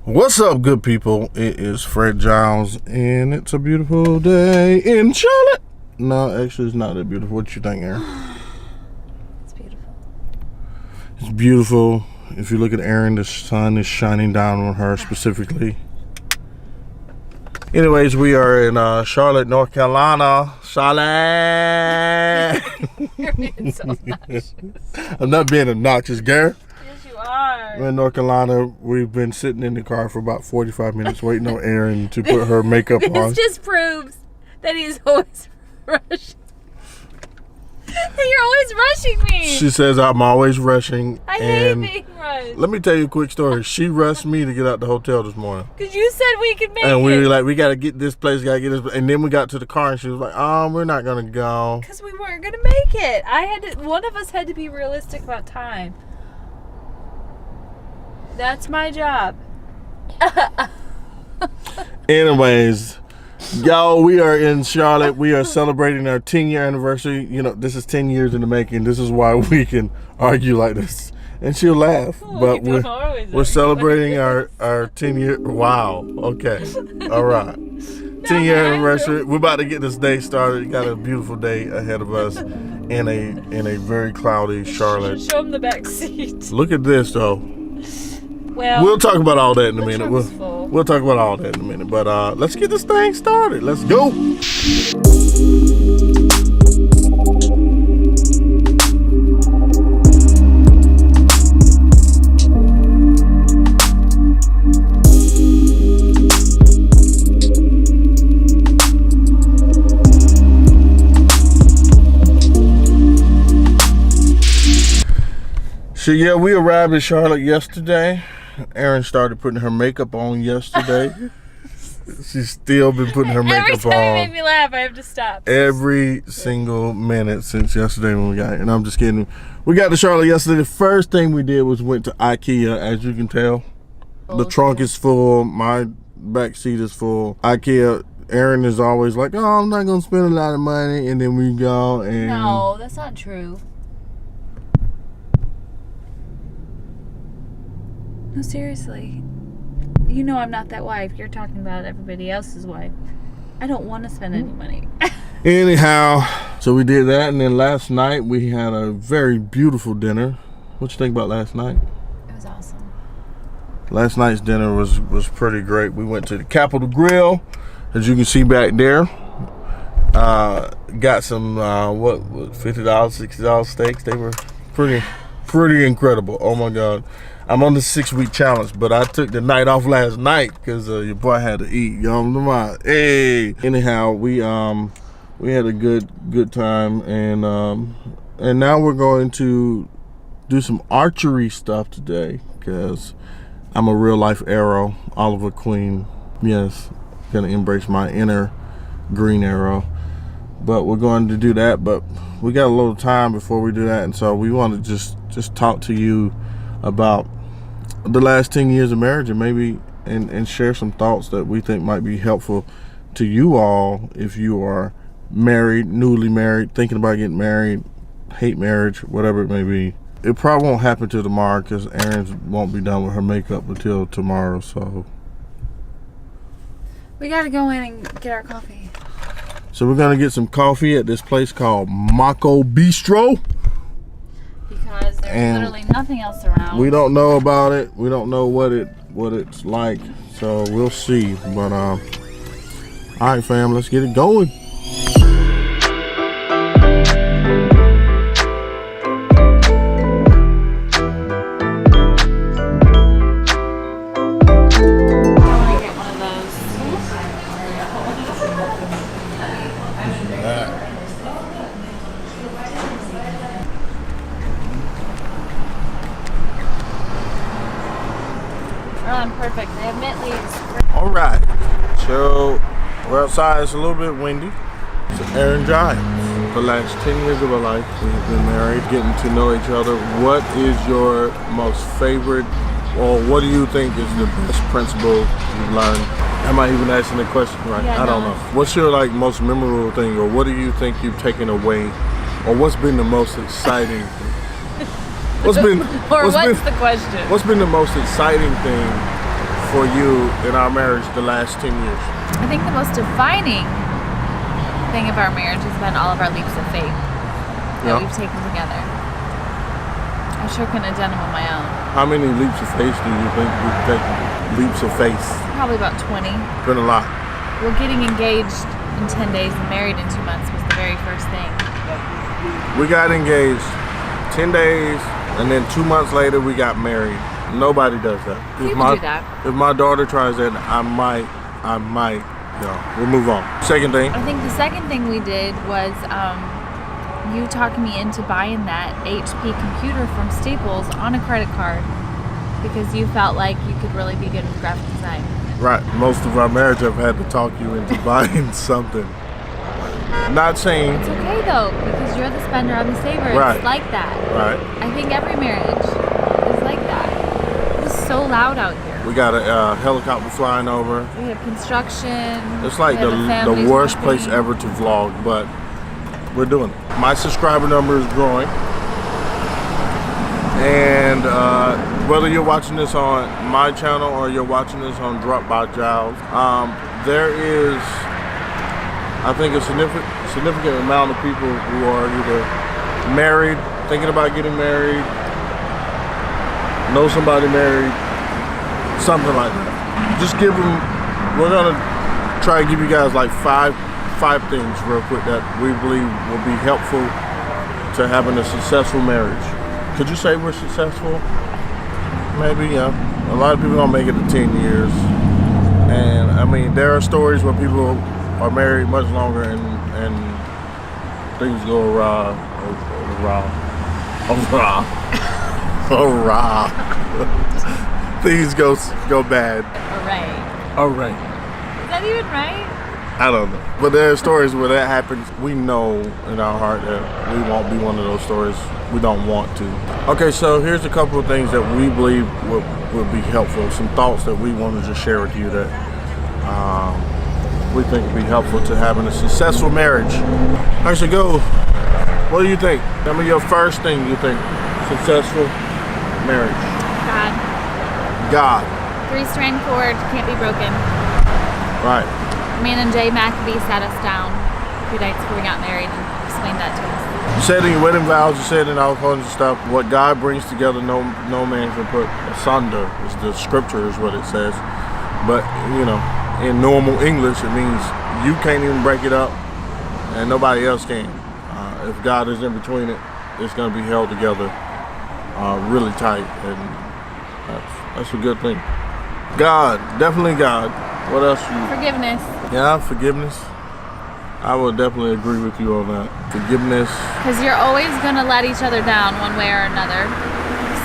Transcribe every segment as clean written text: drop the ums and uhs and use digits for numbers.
What's up, good people? It is Fred Giles, and it's a beautiful day in Charlotte. No, actually, it's not that beautiful. What you think, Aaron? It's beautiful. It's beautiful. If you look at Aaron, the sun is shining down on her specifically. Anyways, we are in Charlotte, North Carolina. Charlotte! You're being so obnoxious. I'm not being obnoxious, Gary. Yes, you are. We're in North Carolina. We've been sitting in the car for about 45 minutes waiting on Erin to put her makeup on. This just proves that he's always rushing. You're always rushing me. She says I'm always rushing. I hate being rushed. Let me tell you a quick story. She rushed me to get out the hotel this morning. Because you said we could make it. And we were like, we got to get this place, got to get this. And then we got to the car and she was like, we're not going to go. Because we weren't going to make it. One of us had to be realistic about time. That's my job. Anyways, y'all, we are in Charlotte. We are celebrating our 10-year anniversary. You know, this is 10 years in the making. This is why we can argue like this. And she'll laugh. But we're celebrating our 10-year. Wow. Okay. All right. 10-year anniversary. We're about to get this day started. Got a beautiful day ahead of us in a very cloudy Charlotte. Show them the back seat. Look at this, though. Well, we'll talk about all that in a minute. We'll talk about all that in a minute. But let's get this thing started. Let's go. So yeah, we arrived in Charlotte yesterday. Erin started putting her makeup on yesterday. She's still been putting her makeup on. Every time you make me laugh, I have to stop. Every single minute since yesterday when we got here. And I'm just kidding. We got to Charlotte yesterday. The first thing we did was went to IKEA, as you can tell. The trunk is full. My back seat is full. IKEA, Erin is always like, I'm not going to spend a lot of money. And then we go and... No, that's not true. No, seriously. You know I'm not that wife. You're talking about everybody else's wife. I don't want to spend any money. Anyhow, so we did that, and then last night we had a very beautiful dinner. What you think about last night? It was awesome. Last night's dinner was pretty great. We went to the Capitol Grill, as you can see back there. Got some what $50, $60 steaks. They were pretty incredible. Oh my God. I'm on the 6-week challenge, but I took the night off last night because your boy had to eat. Hey. Anyhow, we had a good time, and now we're going to do some archery stuff today because I'm a real life arrow, Oliver Queen. Yes, gonna embrace my inner green arrow. But we're going to do that. But we got a little time before we do that, and so we want to just talk to you about the last 10 years of marriage, and maybe and share some thoughts that we think might be helpful to you all if you are married, newly married, thinking about getting married, hate marriage, whatever it may be. It probably won't happen till tomorrow because Erin won't be done with her makeup until tomorrow. So we gotta go in and get our coffee. So we're gonna get some coffee at this place called Mako Bistro. Because there's literally nothing else around. We don't know about it. We don't know what it's like. So we'll see. But all right, fam, let's get it going. Perfect. They have mint leaves. All right. So we're outside. It's a little bit windy. So Erin Giles. The last 10 years of our life, we have been married, getting to know each other. What is your most favorite, or what do you think is the best principle you've learned? Am I even asking the question right? Yeah, I don't know. What's your most memorable thing, or what do you think you've taken away, or what's been the most exciting thing? What's the question? What's been the most exciting thing for you in our marriage the last 10 years? I think the most defining thing of our marriage has been all of our leaps of faith that we've taken together. I sure couldn't have done them on my own. How many leaps of faith do you think we've taken? Leaps of faith? Probably about 20. Been a lot. Well, getting engaged in 10 days and married in 2 months was the very first thing. We got engaged 10 days, and then 2 months later we got married. Nobody does that. People do that. If my daughter tries that, I might, we'll move on. Second thing. I think the second thing we did was you talking me into buying that HP computer from Staples on a credit card because you felt like you could really be good with graphic design. Right. Most of our marriage I've had to talk you into buying something. Not saying... It's okay though, because you're the spender, I'm the saver. Right. It's like that. Right. I think every marriage is like that. It's so loud out here. We got a helicopter flying over. We have construction. It's like the worst place ever to vlog, but we're doing it. My subscriber number is growing. And whether you're watching this on my channel or you're watching this on Drop by Giles, there is, I think, a significant amount of people who are either married, thinking about getting married, know somebody married, something like that. Just give them, we're gonna try to give you guys like five things real quick that we believe will be helpful to having a successful marriage. Could you say we're successful? Maybe, yeah. A lot of people don't make it to 10 years. And I mean, there are stories where people are married much longer and things go awry. Things go bad. Alright. Is that even right? I don't know. But there are stories where that happens. We know in our heart that we won't be one of those stories. We don't want to. Okay, so here's a couple of things that we believe will be helpful. Some thoughts that we wanted to share with you that we think will be helpful to having a successful marriage. Actually, go. What do you think? Tell me your first thing you think. Successful marriage. God. 3-strand cord can't be broken. Right. Man and Jay Maccabee sat us down a few nights before we got married and explained that to us. You said in your wedding vows, you said in all kinds of stuff, what God brings together, no man can put asunder. Is the scripture is what it says. But, you know, in normal English, it means you can't even break it up and nobody else can. If God is in between it, it's going to be held together really tight, and that's a good thing. God, definitely God. What else? Forgiveness. Yeah, forgiveness. I would definitely agree with you on that. Forgiveness. Because you're always going to let each other down one way or another.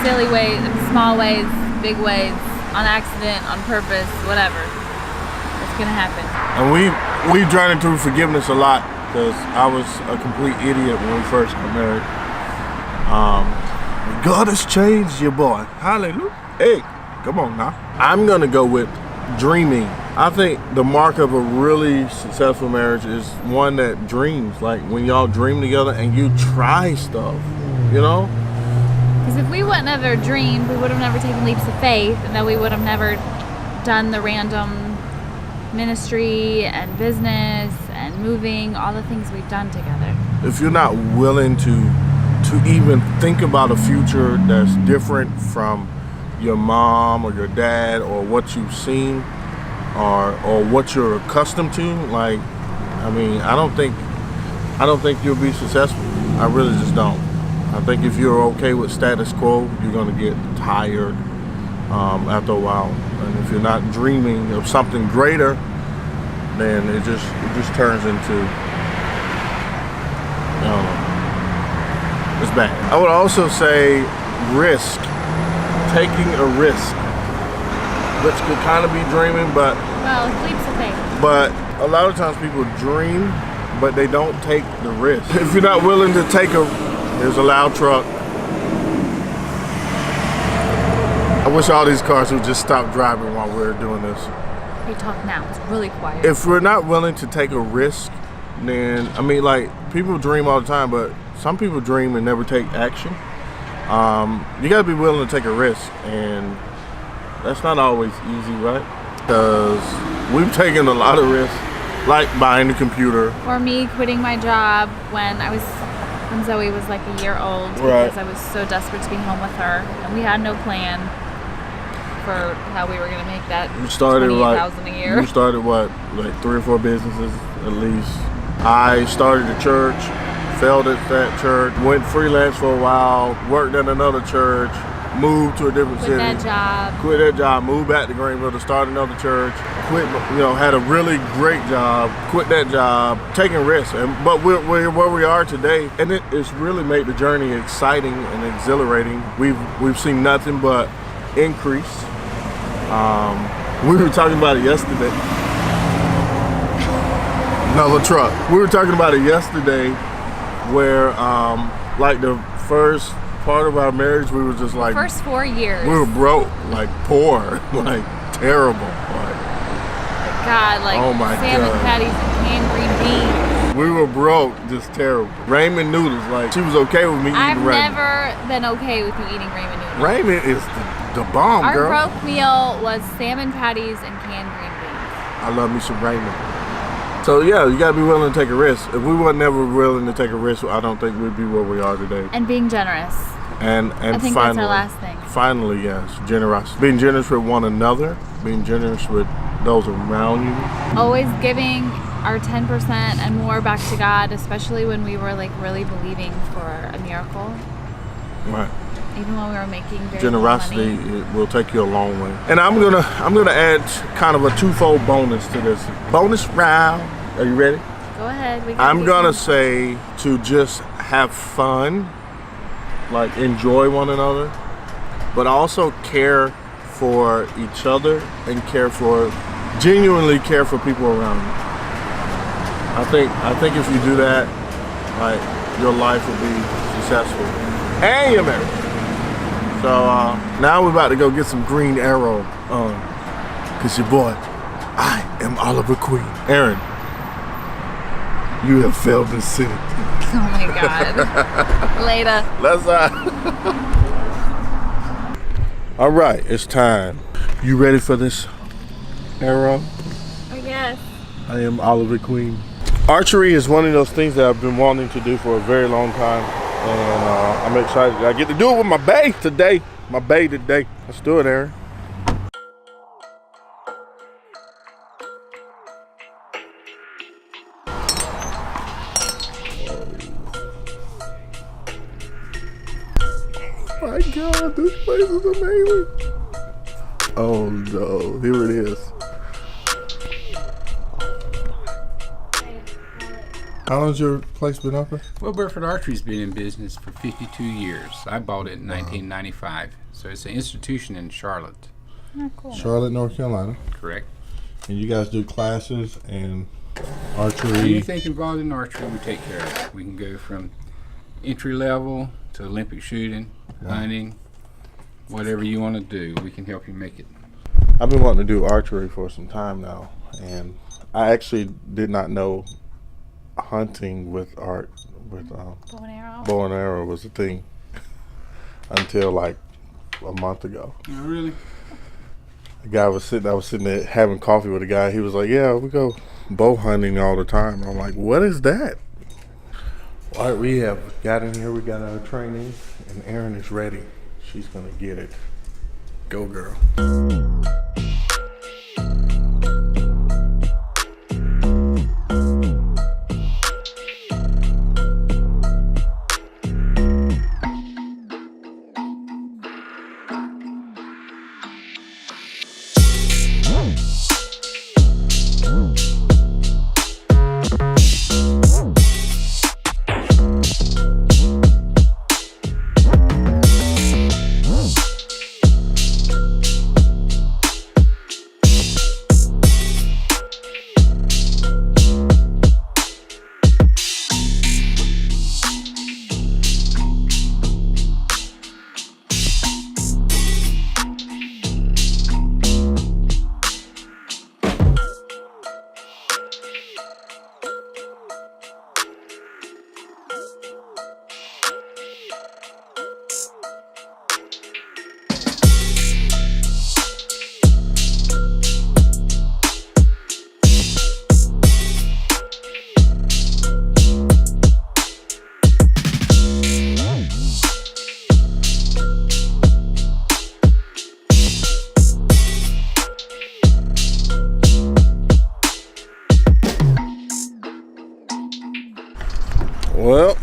Silly ways, small ways, big ways, on accident, on purpose, whatever. It's going to happen. And we've journeyed through forgiveness a lot because I was a complete idiot when we first got married. God has changed your boy. Hallelujah. Hey, come on now. I'm going to go with dreaming. I think the mark of a really successful marriage is one that dreams. Like when y'all dream together and you try stuff, you know? Because if we wouldn't have ever dreamed, we would have never taken leaps of faith, and then we would have never done the random ministry and business and moving, all the things we've done together. If you're not willing to even think about a future that's different from your mom or your dad or what you've seen or what you're accustomed to, like, I mean, I don't think you'll be successful. I really just don't. I think if you're okay with status quo, you're gonna get tired after a while. And if you're not dreaming of something greater, then it just turns into, I don't know, it's bad. I would also say risk. Taking a risk, which could kind of be dreaming, but leaps of faith. But a lot of times people dream, but they don't take the risk. If you're not willing to take here's a loud truck. I wish all these cars would just stop driving while we're doing this. They talk now. It's really quiet. If we're not willing to take a risk, then I mean, like, people dream all the time, but some people dream and never take action. You gotta be willing to take a risk, and That's not always easy, right? Because we've taken a lot of risks, like buying the computer. Or me quitting my job when Zoe was like a year old, because I was so desperate to be home with her, and we had no plan for how we were going to make that $28,000 a year. You started what, like 3 or 4 businesses at least. I started a church, failed at that church, went freelance for a while, worked at another church, moved to a different city. Quit that job, moved back to Greenville to start another church. Had a really great job, quit that job, taking risks. But we're where we are today, and it's really made the journey exciting and exhilarating. We've seen nothing but increase. We were talking about it yesterday. Another truck. We were talking about it yesterday, where like the first part of our marriage, we were just like, first 4 years, we were broke, like poor, like terrible, oh my salmon patties and canned green beans. We were broke, just terrible. Ramen noodles, like she was okay with me eating ramen. I've never been okay with you eating ramen noodles. Ramen is the bomb, Our girl. broke meal was salmon patties and canned green beans. I love me some ramen. So yeah, you gotta be willing to take a risk. If we were never willing to take a risk, I don't think we'd be where we are today. And being generous. And I think finally, that's our last thing. Finally, yes, generosity. Being generous with one another, being generous with those around you. Always giving our 10% and more back to God, especially when we were like really believing for a miracle. Right. Even when we were making very generosity, little money. it will take you a long way. And I'm gonna add kind of a twofold bonus to this. Bonus round. Are you ready? Go ahead. I'm gonna say to just have fun, like enjoy one another, but also care for each other and genuinely care for people around you. I think if you do that, like your life will be successful and you're married. So now we're about to go get some Green Arrow on, cause your boy, I am Oliver Queen. Aaron, you have failed this city. Oh my God. Later. Let's All right, it's time. You ready for this arrow? I guess. I am Oliver Queen. Archery is one of those things that I've been wanting to do for a very long time, and I'm excited. I get to do it with my bae today. Let's do it, Aaron. Oh my God, this place is amazing. Oh no, here it is. How long's your place been open? Well, Burford Archery's been in business for 52 years. I bought it in 1995. So it's an institution in Charlotte. Oh, cool. Charlotte, North Carolina. Correct. And you guys do classes and archery? Anything involved in archery, we take care of. We can go from entry level to Olympic shooting, hunting, whatever you want to do, we can help you make it. I've been wanting to do archery for some time now, and I actually did not know hunting with bow and arrow was a thing until like a month ago. Oh, really? I was sitting there having coffee with a guy. He was like, yeah, we go bow hunting all the time. I'm like, what is that? All right, we have got in here, we got our training, and Erin is ready. She's gonna get it. Go, girl.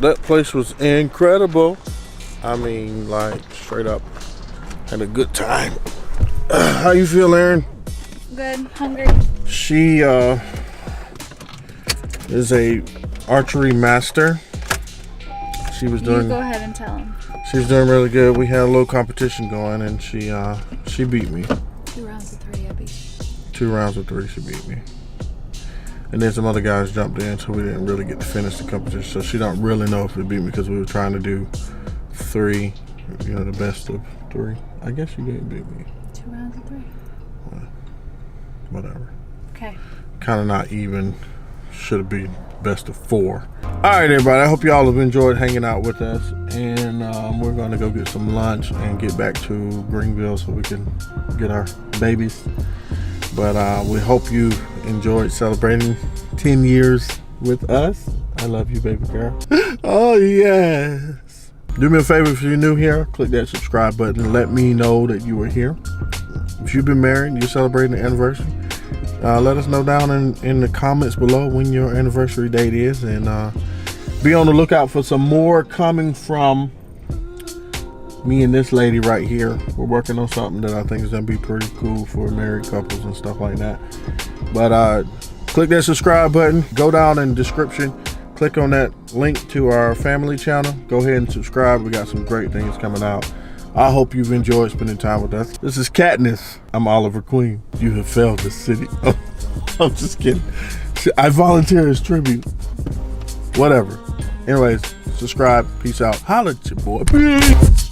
that place was incredible. I mean, like, straight up, had a good time. How you feel, Aaron? Good. Hungry. She is a archery master. She was doing. You go ahead and tell him. She was doing really good. We had a little competition going, and she beat me. 2 rounds of 3, I beat you. 2 rounds of 3, she beat me. And then some other guys jumped in, so we didn't really get to finish the competition. So she don't really know if we beat me because we were trying to do 3, the best of 3. I guess you didn't beat me. 2 rounds of 3. Well, whatever. Okay. Kind of not even. Should have been best of 4. All right, everybody. I hope y'all have enjoyed hanging out with us, and we're going to go get some lunch and get back to Greenville so we can get our babies. But we hope you enjoyed celebrating 10 years with us. I love you, baby girl. Oh, yes. Do me a favor, if you're new here, click that subscribe button and let me know that you were here. If you've been married and you're celebrating the anniversary, let us know down in the comments below when your anniversary date is, and be on the lookout for some more coming from me and this lady right here. We're working on something that I think is going to be pretty cool for married couples and stuff like that. But click that subscribe button, go down in the description, click on that link to our family channel, go ahead and subscribe. We got some great things coming out. I hope you've enjoyed spending time with us. This is Katniss. I'm Oliver Queen. You have failed the city. Oh, I'm just kidding. I volunteer as tribute. Whatever. Anyways, subscribe. Peace out. Holla at your boy. Peace.